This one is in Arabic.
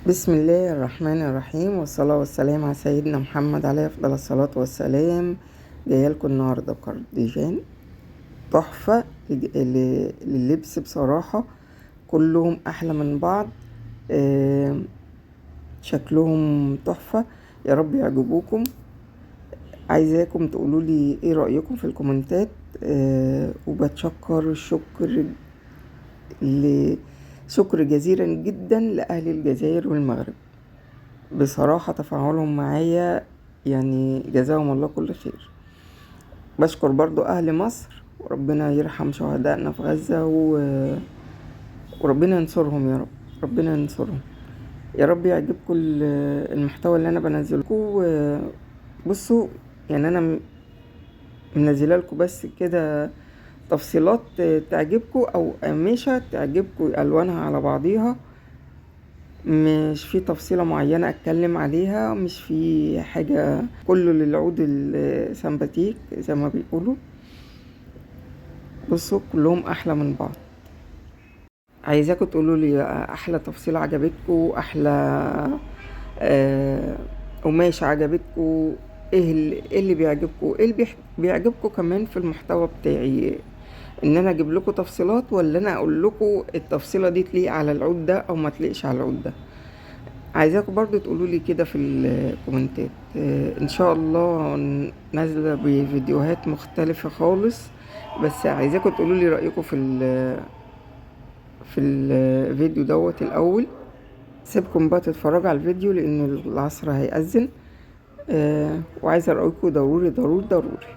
بسم الله الرحمن الرحيم، والصلاة والسلام على سيدنا محمد عليه أفضل الصلاة والسلام. جايه لكم النهاردة كارديجان تحفة لللبس بصراحة. كلهم أحلى من بعض. شكلهم تحفة، يا رب يعجبوكم. عايزاكم تقولوا لي ايه رأيكم في الكومنتات. وبتشكر شكر جزيلا جدا لأهل الجزائر والمغرب. بصراحة تفاعلهم معايا يعني جزاهم الله كل خير. بشكر برضو أهل مصر، وربنا يرحم شهدائنا في غزة وربنا ينصرهم يا رب. ربنا ينصرهم يا رب. يعجبكم المحتوى اللي أنا بنزلكم. بصوا، يعني أنا منزله لكم بس كده تفصيلات تعجبكم، أو قماشة تعجبكم ألوانها على بعضيها. مش في تفصيلة معينة اتكلم عليها، مش في حاجة، كله للعود السمباتيك زي ما بيقولوا. بصوا كلهم احلى من بعض. عايزاكم تقولوا لي احلى تفصيلة عجبتكم، احلى قماش عجبتكم، إيه اللي بيعجبكم، ايه اللي بيعجبكم كمان في المحتوى بتاعي. ان انا اجيب لكم تفصيلات، ولا انا اقول لكم التفصيلة دي تليق على العود ده او ما تليقش على العود ده. عايزاكم برضو تقولوا لي كده في الكومنتات. ان شاء الله نازله بفيديوهات مختلفه خالص. بس عايزاكم تقولوا لي رايكم في الفيديو دوت الاول. سيبكم بقى تتفرجوا على الفيديو لان العصر هيأذن. وعايزه رايكم ضروري ضروري ضروري.